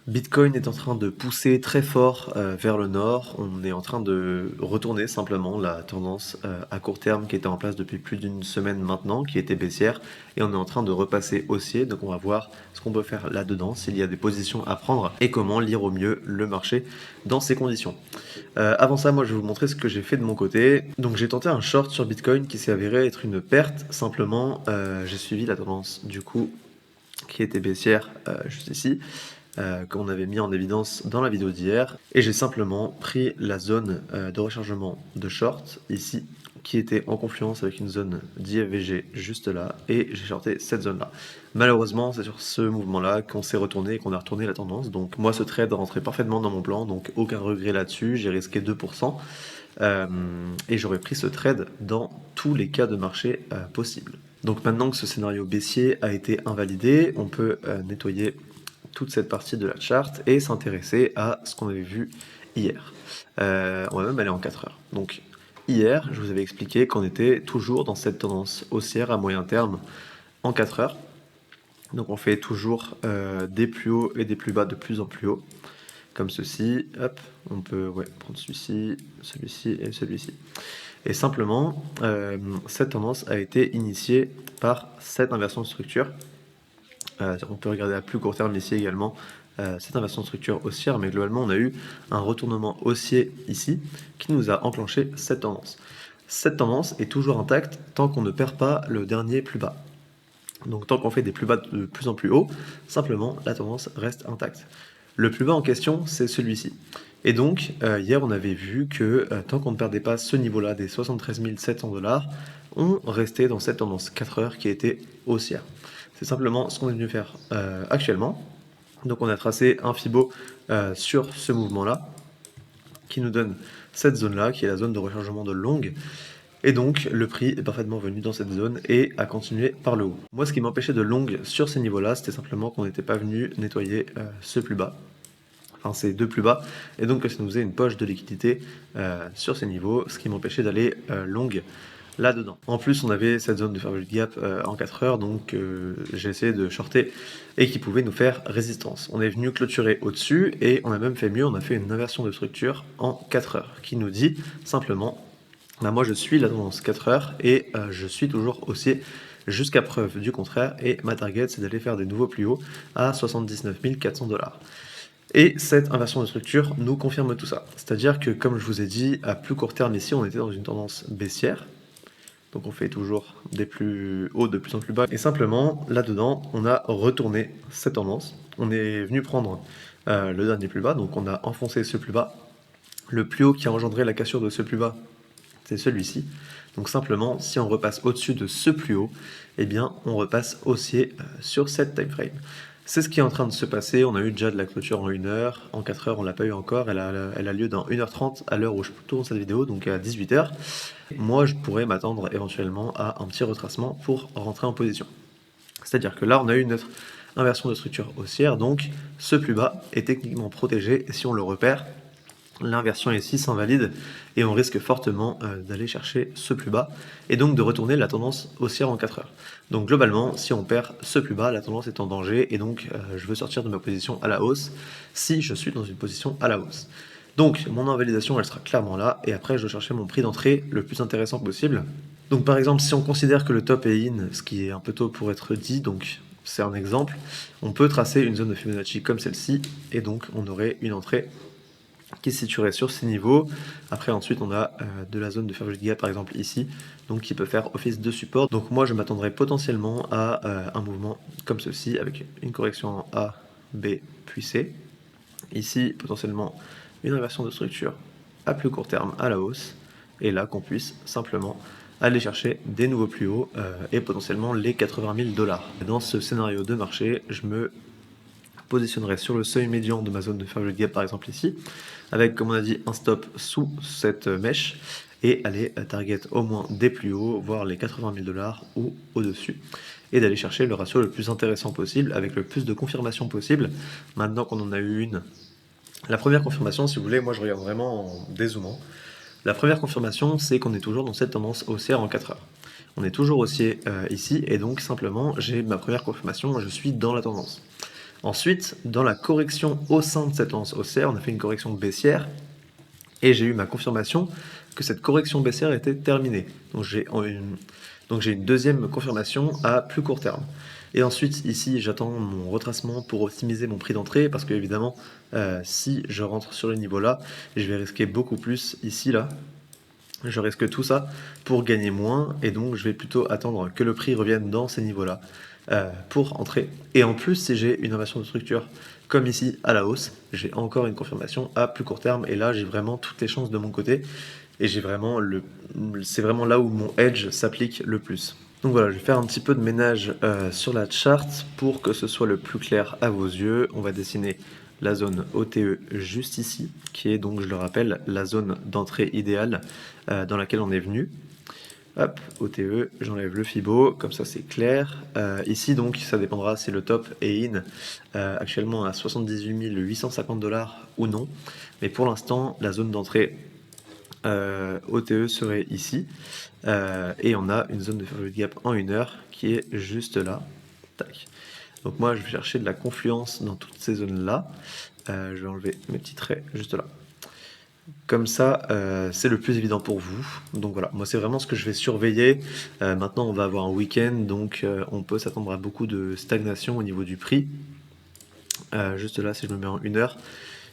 Bitcoin est en train de pousser très fort vers le nord. On est en train de retourner simplement la tendance à court terme qui était en place depuis plus d'une semaine maintenant, qui était baissière, et on est en train de repasser haussier. Donc on va voir ce qu'on peut faire là-dedans, s'il y a des positions à prendre et comment lire au mieux le marché dans ces conditions. Avant ça, moi je vais vous montrer ce que j'ai fait de mon côté. Donc j'ai tenté un short sur Bitcoin qui s'est avéré être une perte. Simplement, j'ai suivi la tendance du coup qui était baissière juste ici, qu'on avait mis en évidence dans la vidéo d'hier. Et j'ai simplement pris la zone de rechargement de short ici, qui était en confluence avec une zone d'IFVG juste là, et j'ai shorté cette zone-là. Malheureusement, c'est sur ce mouvement-là qu'on s'est retourné et qu'on a retourné la tendance. Donc moi, ce trade rentrait parfaitement dans mon plan, donc aucun regret là-dessus. J'ai risqué 2%. Et j'aurais pris ce trade dans tous les cas de marché possibles. Donc maintenant que ce scénario baissier a été invalidé, on peut nettoyer toute cette partie de la charte et s'intéresser à ce qu'on avait vu hier. On va même aller en 4 heures. Donc hier, je vous avais expliqué qu'on était toujours dans cette tendance haussière à moyen terme en 4 heures. Donc on fait toujours des plus hauts et des plus bas de plus en plus haut, comme ceci. Hop, on peut prendre celui-ci, celui-ci et celui-ci. Et simplement, cette tendance a été initiée par cette inversion de structure. On peut regarder à plus court terme ici également cette inversion de structure haussière, mais globalement on a eu un retournement haussier ici qui nous a enclenché cette tendance. Cette tendance est toujours intacte tant qu'on ne perd pas le dernier plus bas. Donc tant qu'on fait des plus bas de plus en plus haut, simplement la tendance reste intacte. Le plus bas en question, c'est celui-ci. Et donc, hier, on avait vu que tant qu'on ne perdait pas ce niveau-là des 73 700 $, on restait dans cette tendance 4 heures qui était haussière. C'est simplement ce qu'on est venu faire actuellement. Donc on a tracé un Fibo sur ce mouvement-là, qui nous donne cette zone-là, qui est la zone de rechargement de longue. Et donc, le prix est parfaitement venu dans cette zone et a continué par le haut. Moi, ce qui m'empêchait de long sur ces niveaux-là, c'était simplement qu'on n'était pas venu nettoyer ce plus bas. Enfin, ces deux plus bas. Et donc, ça nous faisait une poche de liquidité sur ces niveaux, ce qui m'empêchait d'aller long là-dedans. En plus, on avait cette zone de fairway gap en 4 heures, donc j'ai essayé de shorter et qui pouvait nous faire résistance. On est venu clôturer au-dessus et on a même fait mieux, on a fait une inversion de structure en 4 heures qui nous dit simplement bah moi je suis la tendance 4 heures et je suis toujours haussier jusqu'à preuve du contraire et ma target c'est d'aller faire des nouveaux plus hauts à 79 400 $. Et cette inversion de structure nous confirme tout ça. C'est-à-dire que comme je vous ai dit, à plus court terme ici on était dans une tendance baissière. Donc on fait toujours des plus hauts de plus en plus bas. Et simplement là-dedans on a retourné cette tendance. On est venu prendre le dernier plus bas, donc on a enfoncé ce plus bas. Le plus haut qui a engendré la cassure de ce plus bas, c'est celui-ci. Donc simplement, si on repasse au-dessus de ce plus haut, eh bien on repasse haussier sur cette time frame. C'est ce qui est en train de se passer. On a eu déjà de la clôture en 1 heure, en 4 heures on l'a pas eu encore, elle a lieu dans 1h30 à l'heure où je tourne cette vidéo, donc à 18h. Moi je pourrais m'attendre éventuellement à un petit retracement pour rentrer en position. C'est-à-dire que là on a eu notre inversion de structure haussière, donc ce plus bas est techniquement protégé et si on le repère, l'inversion ici s'invalide et on risque fortement d'aller chercher ce plus bas et donc de retourner la tendance haussière en 4 heures. Donc globalement, si on perd ce plus bas, la tendance est en danger et donc je veux sortir de ma position à la hausse si je suis dans une position à la hausse. Donc mon invalidation elle sera clairement là et après je dois chercher mon prix d'entrée le plus intéressant possible. Donc par exemple si on considère que le top est in, ce qui est un peu tôt pour être dit, donc c'est un exemple, on peut tracer une zone de Fibonacci comme celle-ci et donc on aurait une entrée qui se situerait sur ces niveaux. Après ensuite on a de la zone de fairway gap par exemple ici, donc qui peut faire office de support. Donc moi je m'attendrais potentiellement à un mouvement comme ceci avec une correction en A, B puis C. Ici potentiellement une inversion de structure à plus court terme à la hausse et là qu'on puisse simplement aller chercher des nouveaux plus hauts et potentiellement les 80 000 $. Dans ce scénario de marché, je me positionnerai sur le seuil médian de ma zone de fairway gap par exemple ici, avec comme on a dit un stop sous cette mèche et aller target au moins des plus hauts, voire les 80 000 $ ou au-dessus, et d'aller chercher le ratio le plus intéressant possible avec le plus de confirmation possible. Maintenant qu'on en a eu une, la première confirmation, si vous voulez, moi je regarde vraiment en dézoomant. La première confirmation, c'est qu'on est toujours dans cette tendance haussière en 4 heures. On est toujours haussier ici, et donc simplement j'ai ma première confirmation, je suis dans la tendance. Ensuite, dans la correction au sein de cette tendance haussière, on a fait une correction baissière et j'ai eu ma confirmation que cette correction baissière était terminée. Donc j'ai une deuxième confirmation à plus court terme. Et ensuite, ici, j'attends mon retracement pour optimiser mon prix d'entrée parce que, évidemment, si je rentre sur le niveau là, je vais risquer beaucoup plus ici, là. Je risque tout ça pour gagner moins et donc je vais plutôt attendre que le prix revienne dans ces niveaux-là pour entrer. Et en plus, si j'ai une inversion de structure comme ici à la hausse, j'ai encore une confirmation à plus court terme et là j'ai vraiment toutes les chances de mon côté et c'est vraiment là où mon edge s'applique le plus. Donc voilà, je vais faire un petit peu de ménage sur la charte pour que ce soit le plus clair à vos yeux. On va dessiner la zone OTE juste ici, qui est donc, je le rappelle, la zone d'entrée idéale dans laquelle on est venu. Hop, OTE, j'enlève le Fibo, comme ça c'est clair. Ici donc, ça dépendra si le top est in actuellement à 78 850 $ ou non. Mais pour l'instant, la zone d'entrée OTE serait ici. Et on a une zone de favorite gap en 1 heure qui est juste là. Tac. Donc moi, je vais chercher de la confluence dans toutes ces zones-là. Je vais enlever mes petits traits juste là. Comme ça, c'est le plus évident pour vous. Donc voilà, moi c'est vraiment ce que je vais surveiller. Maintenant, on va avoir un week-end, donc on peut s'attendre à beaucoup de stagnation au niveau du prix. Juste là, si je me mets en 1 heure,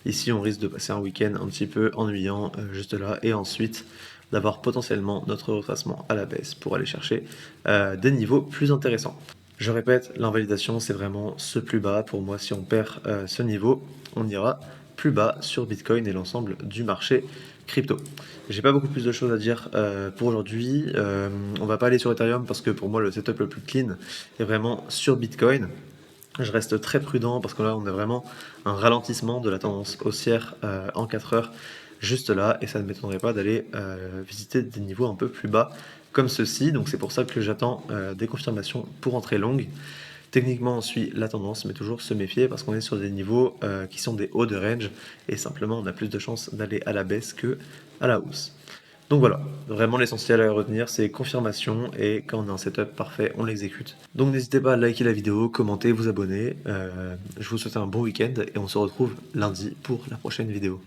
ici on risque de passer un week-end un petit peu ennuyant, juste là, et ensuite d'avoir potentiellement notre retracement à la baisse pour aller chercher des niveaux plus intéressants. Je répète, l'invalidation c'est vraiment ce plus bas. Pour moi, si on perd ce niveau, on ira plus bas sur Bitcoin et l'ensemble du marché crypto. J'ai pas beaucoup plus de choses à dire pour aujourd'hui. On va pas aller sur Ethereum parce que pour moi le setup le plus clean est vraiment sur Bitcoin. Je reste très prudent parce que là on a vraiment un ralentissement de la tendance haussière en 4 heures juste là et ça ne m'étonnerait pas d'aller visiter des niveaux un peu plus bas comme ceci. Donc c'est pour ça que j'attends des confirmations pour entrer longue. Techniquement, on suit la tendance, mais toujours se méfier parce qu'on est sur des niveaux qui sont des hauts de range et simplement on a plus de chances d'aller à la baisse que à la hausse. Donc voilà, vraiment l'essentiel à retenir, c'est confirmation et quand on a un setup parfait, on l'exécute. Donc n'hésitez pas à liker la vidéo, commenter, vous abonner. Je vous souhaite un bon week-end et on se retrouve lundi pour la prochaine vidéo.